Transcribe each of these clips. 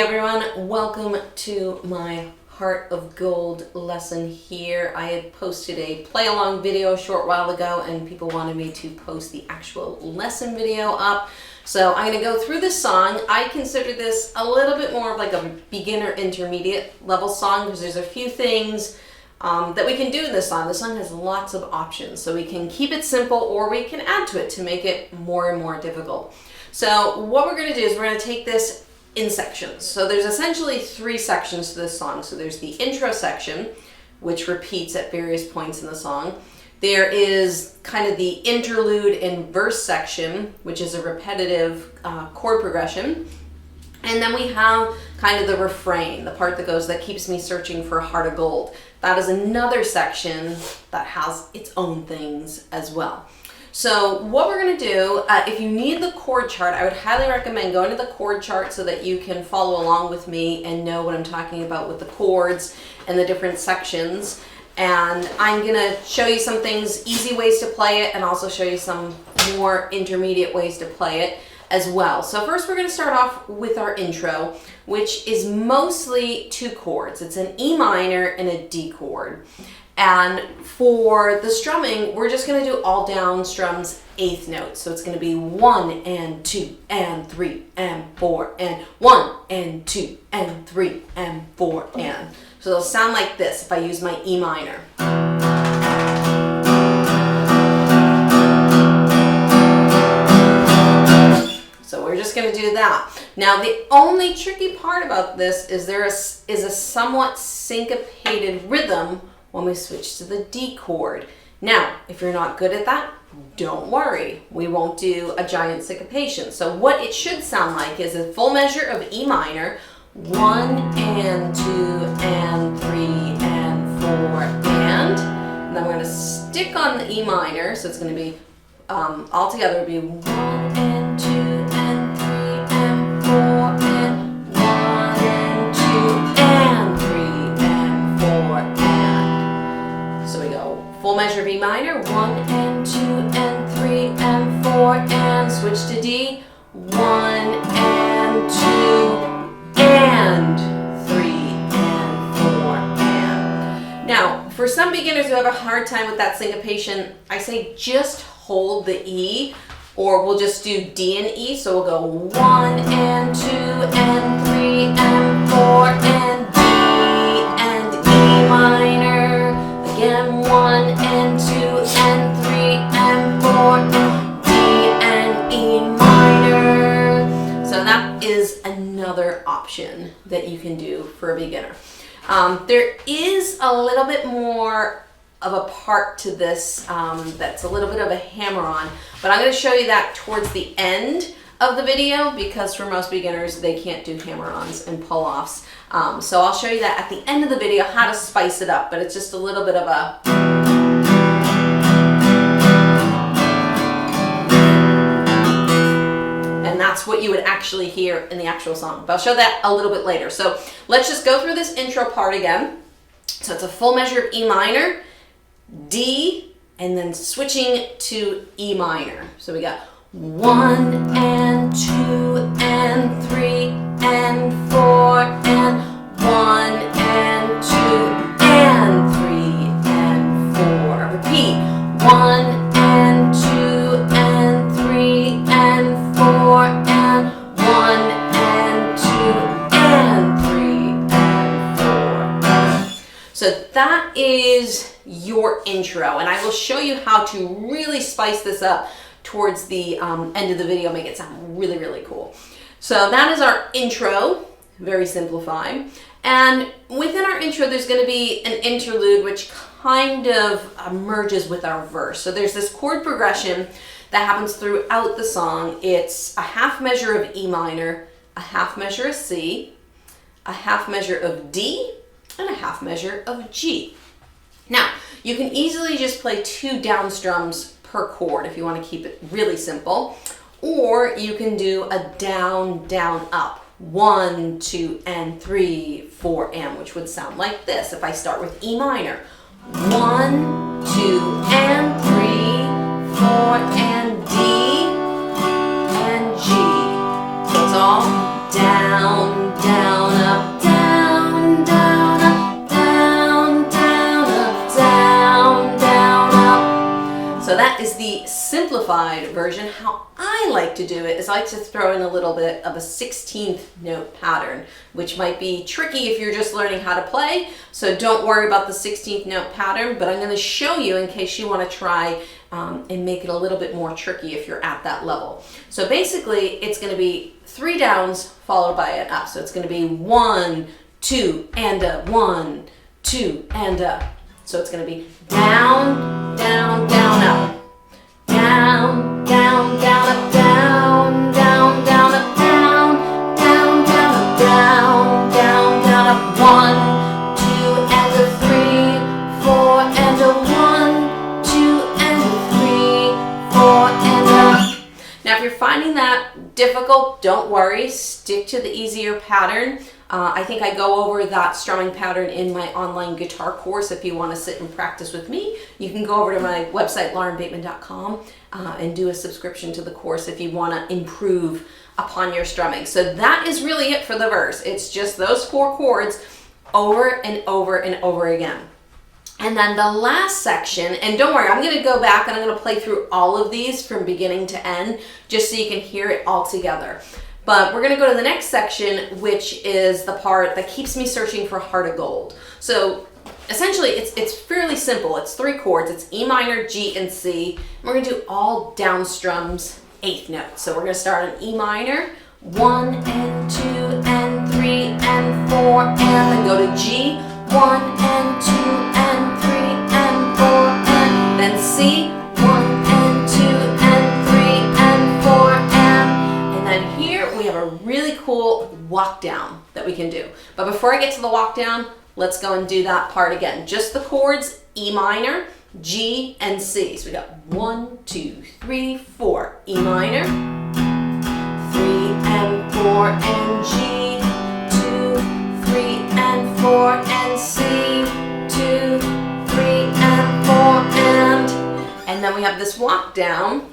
everyone, welcome to my Heart of Gold lesson here. I had posted a play along video a short while ago and people wanted me to post the actual lesson video up. So I'm going to go through this song. I consider this a little bit more of like a beginner intermediate level song because there's a few things that we can do in this song. The song has lots of options, so we can keep it simple or we can add to it to make it more and more difficult. So what we're going to do is we're going to take this in sections. So there's essentially three sections to this song. So there's the intro section, which repeats at various points in the song. There is kind of the interlude and verse section, which is a repetitive chord progression. And then we have kind of the refrain, the part that goes, that keeps me searching for a heart of gold. That is another section that has its own things as well. So what we're going to do, if you need the chord chart, I would highly recommend going to the chord chart so that you can follow along with me and know what I'm talking about with the chords and the different sections. And I'm going to show you some things, easy ways to play it, and also show you some more intermediate ways to play it as well. So first we're going to start off with our intro, which is mostly two chords. It's an E minor and a D chord. And for the strumming, we're just going to do all down strums eighth notes. So it's going to be 1 and 2 and 3 and 4 and 1 and 2 and 3 and 4 and. So it'll sound like this if I use my E minor. So we're just going to do that. Now the only tricky part about this is there is a somewhat syncopated rhythm when we switch to the D chord. Now, if you're not good at that, don't worry. We won't do a giant syncopation. So what it should sound like is a full measure of E minor, 1 and 2 and 3 and 4 and then we're going to stick on the E minor, so it's going to be all together it'll be 1 and 2 and 3 and 4 and 1 and 2 and 3 and 4 and. So we go full measure of E minor, 1 and 2 and 3 and 4 and switch to D, 1 and 2 and 3 and 4 and. Now, for some beginners who have a hard time with that syncopation, I say just hold the E, or we'll just do D and E. So we'll go 1 and 2 and 3 and 4 and D and E minor. Again, 1 and 2 and 3 and 4 and D and E minor. So that is another option that you can do for a beginner. There is a little bit more of a part to this that's a little bit of a hammer-on, but I'm going to show you that towards the end of the video because for most beginners they can't do hammer-ons and pull-offs. So I'll show you that at the end of the video how to spice it up, but it's just a little bit of a that's what you would actually hear in the actual song. But I'll show that a little bit later. So let's just go through this intro part again. So it's a full measure of E minor, D, and then switching to E minor. So we got 1 and 2 and 3 and 4 and 1 and 2 and 3 and 4. Repeat. 1 and 2 and 3 and 4 and 1 and 2 and 3 and 4. So that is your intro, and I will show you how to really spice this up towards the end of the video, make it sound really, really cool. So that is our intro, very simplified. And within our intro, there's going to be an interlude, which kind of merges with our verse. So there's this chord progression that happens throughout the song. It's a half measure of E minor, a half measure of C, a half measure of D, and a half measure of G. Now, you can easily just play 2 down strums per chord if you want to keep it really simple, or you can do a down, down, up. 1, 2, and 3, 4, and, which would sound like this if I start with E minor. 1, 2, and 3, 4, and D, and G. So it's all down, down, simplified version, how I like to do it is I like to throw in a little bit of a 16th note pattern, which might be tricky if you're just learning how to play. So don't worry about the 16th note pattern, but I'm going to show you in case you want to try and make it a little bit more tricky if you're at that level. So basically it's going to be 3 downs followed by an up. So it's going to be 1, 2, and a 1, 2, and a. So it's going to be down, down, down, up. Down, down, down, up, down, down, down, up, down, down, down, up, down, down, down, up, 1, 2, and a 3, 4, and a 1, 2, and a 3, 4, and a. Now if you're finding that difficult, don't worry, stick to the easier pattern. I think I go over that strumming pattern in my online guitar course. If you want to sit and practice with me, you can go over to my website, laurenbateman.com, and do a subscription to the course if you want to improve upon your strumming. So that is really it for the verse. It's just those 4 chords over and over and over again. And then the last section, and don't worry, I'm going to go back and I'm going to play through all of these from beginning to end, just so you can hear it all together. But we're going to go to the next section, which is the part that keeps me searching for Heart of Gold. So essentially, it's fairly simple. It's 3 chords. It's E minor, G, and C. And we're going to do all down strums, 8th note. So we're going to start on E minor, 1 and 2 and 3 and 4, and then go to G, 1 and 2 and 3 and 4, and then C, 1 and 2 and 3 and 4, and then here we have a really cool walk down that we can do. But before I get to the walk down, let's go and do that part again. Just the chords, E minor, G, and C. So we got 1, 2, 3, 4, E minor, 3 and 4 and G, 2, 3 and 4 and C, 2, 3 and 4 and then we have this walk down.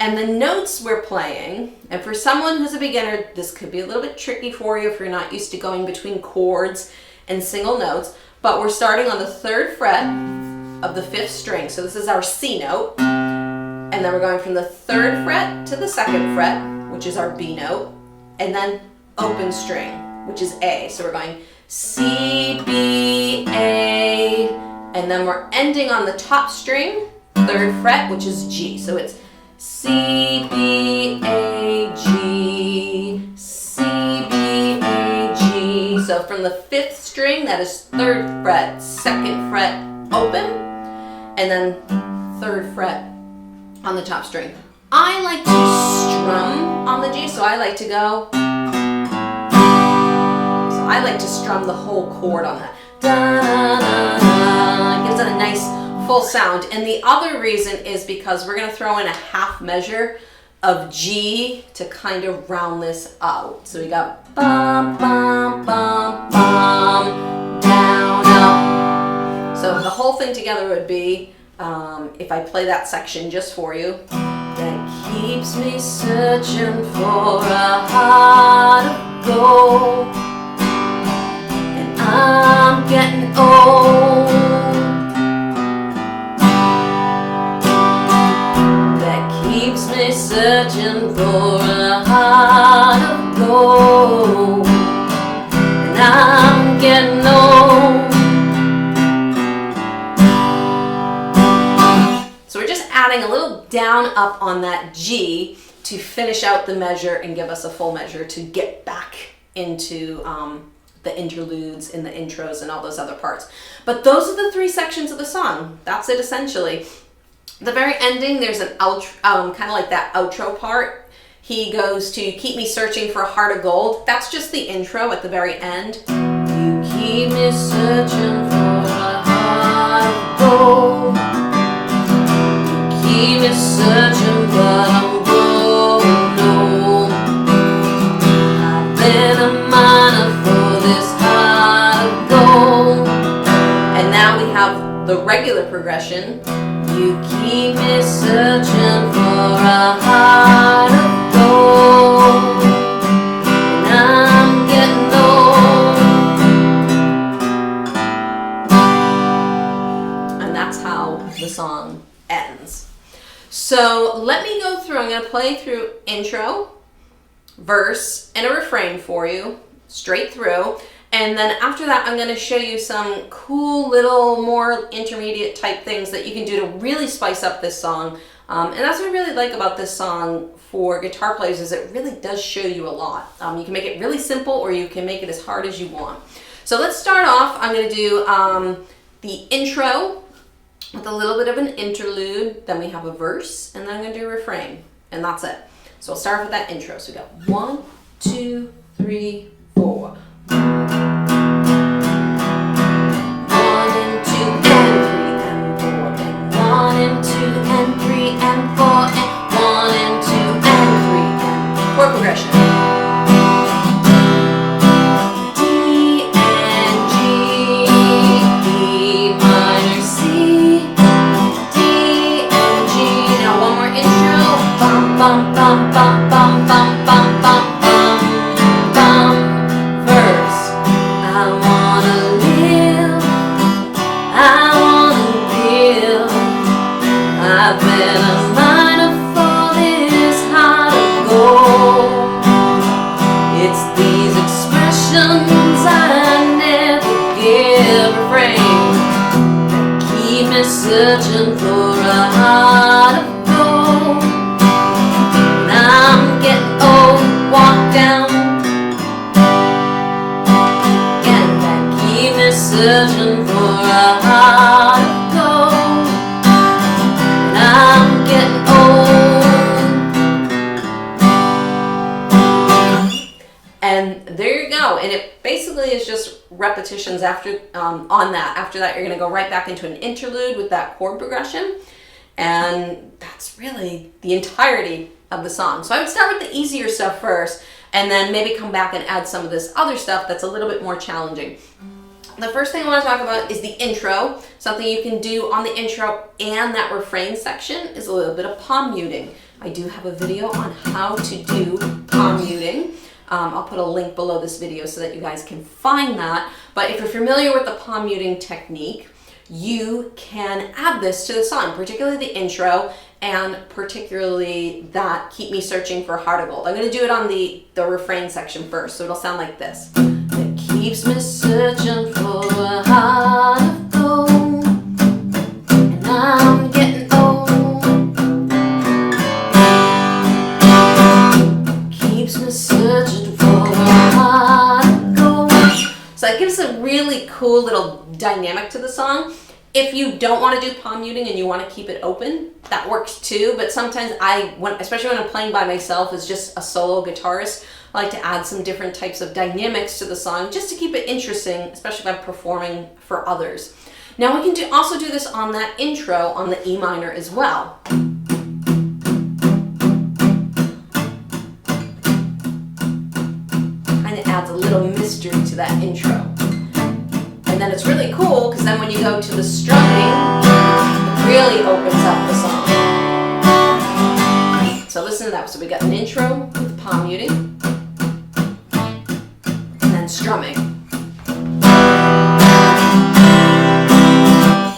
And the notes we're playing, and for someone who's a beginner, this could be a little bit tricky for you if you're not used to going between chords and single notes, but we're starting on the 3rd fret of the 5th string. So this is our C note, and then we're going from the 3rd fret to the 2nd fret, which is our B note, and then open string, which is A. So we're going C, B, A, and then we're ending on the top string, 3rd fret, which is G. So it's C, B, A, G, C, B, A, G. So from the 5th string, that is 3rd fret, 2nd fret, open, and then 3rd fret on the top string. I like to strum on the G, so I like to go. So I like to strum the whole chord on that. Da, da, da. It gives it a nice full sound. And the other reason is because we're going to throw in a half measure of G to kind of round this out. So we got bum, bum, bum, bum, down, up. So the whole thing together would be, if I play that section just for you, that keeps me searching for a heart of gold, and I'm getting old. Keeps me searching for a heart of gold, and I'm getting old. So we're just adding a little down up on that G to finish out the measure and give us a full measure to get back into the interludes and the intros and all those other parts. But those are the 3 sections of the song. That's it essentially. The very ending, there's an outro, kind of like that outro part. He goes to keep me searching for a heart of gold. That's just the intro at the very end. You keep me searching for a heart of gold. You keep me searching, but I'm growing old. I've been a miner for this heart of gold. And now we have the regular progression. You keep me searching for a heart of gold, and I'm getting old. ends. So let me go through, I'm going to play through intro, verse, and a refrain for you, straight through. And then after that, I'm going to show you some cool little more intermediate type things that you can do to really spice up this song. And that's what I really like about this song for guitar players, is it really does show you a lot. You can make it really simple, or you can make it as hard as you want. So let's start off. I'm going to do the intro with a little bit of an interlude. Then we have a verse, and then I'm going to do a refrain. And that's it. So we'll start with that intro. So we got 1, 2, 3, 4. 1 and 2 and 3 and 4 and 1 and 2 and 3 and 4 and 1 and 2 and 3 and chord progression. D and G, E minor, C, D and G. Now one more intro. Bum bum bum bum bum bum bum bum. I've been a miner for this hard to go. It's these expressions I never give refrain that keep me searching for a heart of gold. When I'm getting old, walk down, and that keep me searching for a heart of gold. I'm getting old. And there you go. And it basically is just repetitions after on that. After that, you're going to go right back into an interlude with that chord progression. And that's really the entirety of the song. So I would start with the easier stuff first, and then maybe come back and add some of this other stuff that's a little bit more challenging. The first thing I want to talk about is the intro. Something you can do on the intro and that refrain section is a little bit of palm muting. I do have a video on how to do palm muting. I'll put a link below this video so that you guys can find that. But if you're familiar with the palm muting technique, you can add this to the song, particularly the intro, and particularly that Keep Me Searching for Heart of Gold. I'm going to do it on the refrain section first, so it'll sound like this. It keeps me searching for a heart of gold, and I'm getting old. Keeps me searching for a heart of gold. So that gives a really cool little dynamic to the song. If you don't want to do palm muting and you want to keep it open, that works too. But sometimes especially when I'm playing by myself as just a solo guitarist, I like to add some different types of dynamics to the song just to keep it interesting, especially if I'm performing for others. Now we can also do this on that intro on the E minor as well. Kind of adds a little mystery to that intro. And then it's really cool because then when you go to the strumming, it really opens up the song. So listen to that. So we got an intro with palm muting, and then strumming.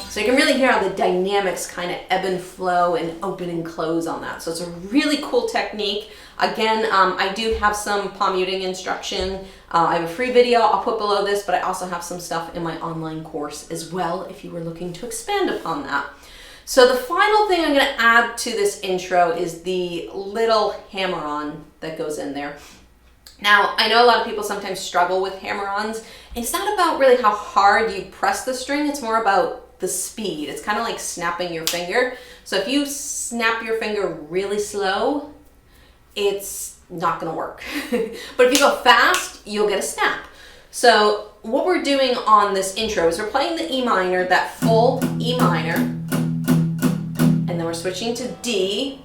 So you can really hear how the dynamics kind of ebb and flow and open and close on that. So it's a really cool technique. Again, I do have some palm muting instruction. I have a free video I'll put below this, but I also have some stuff in my online course as well if you were looking to expand upon that. So the final thing I'm going to add to this intro is the little hammer-on that goes in there. Now, I know a lot of people sometimes struggle with hammer-ons. It's not about really how hard you press the string, it's more about the speed. It's kind of like snapping your finger. So if you snap your finger really slow, it's not going to work. But if you go fast, you'll get a snap. So what we're doing on this intro is we're playing the E minor, that full E minor, and then we're switching to D.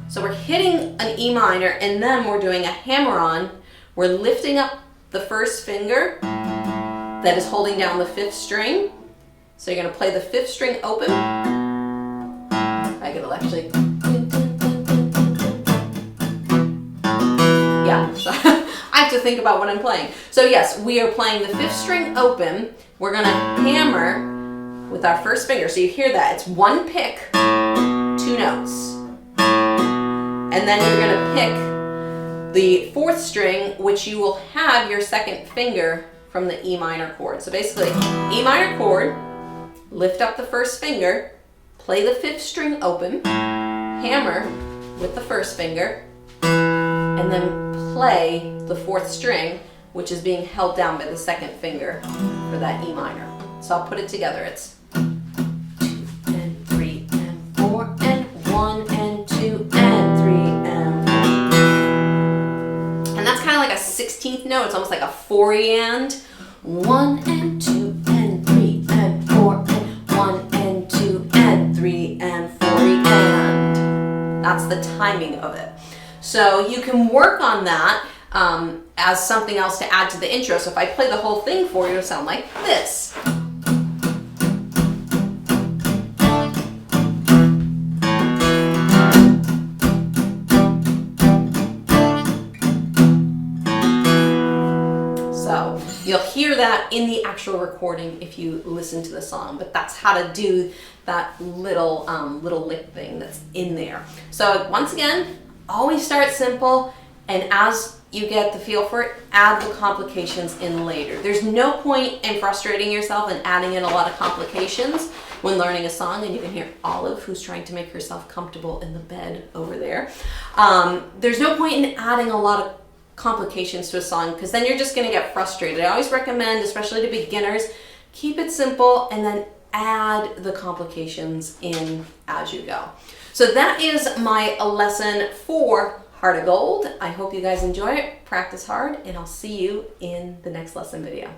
So we're hitting an E minor, and then we're doing a hammer-on. We're lifting up the first finger that is holding down the 5th string. So you're going to play the 5th string open. I could actually... Yeah, so I have to think about what I'm playing. So yes, we are playing the 5th string open. We're going to hammer with our first finger. So you hear that. It's one pick, two notes. And then you're going to pick the fourth string, which you will have your second finger from the E minor chord. So basically, E minor chord, lift up the first finger, play the fifth string open, hammer with the first finger, and then play the fourth string, which is being held down by the second finger for that E minor. So I'll put it together. It's 2 and 3 and 4 and 1 and 2 and 3 and 4. And that's kind of like a 16th note. It's almost like a 4-and. 1 and 2 and 3 and 4 and 1 and 2 and 3 and 4 and. That's the timing of it. So you can work on that as something else to add to the intro. So if I play the whole thing for you, it'll sound like this. So you'll hear that in the actual recording if you listen to the song, but that's how to do that little lick thing that's in there. So once again, always start simple, and as you get the feel for it, add the complications in later. There's no point in frustrating yourself and adding in a lot of complications when learning a song, and you can hear Olive, who's trying to make herself comfortable in the bed over there. There's no point in adding a lot of complications to a song, because then you're just going to get frustrated. I always recommend, especially to beginners, keep it simple and then add the complications in as you go. So that is my lesson for Heart of Gold. I hope you guys enjoy it. Practice hard, and I'll see you in the next lesson video.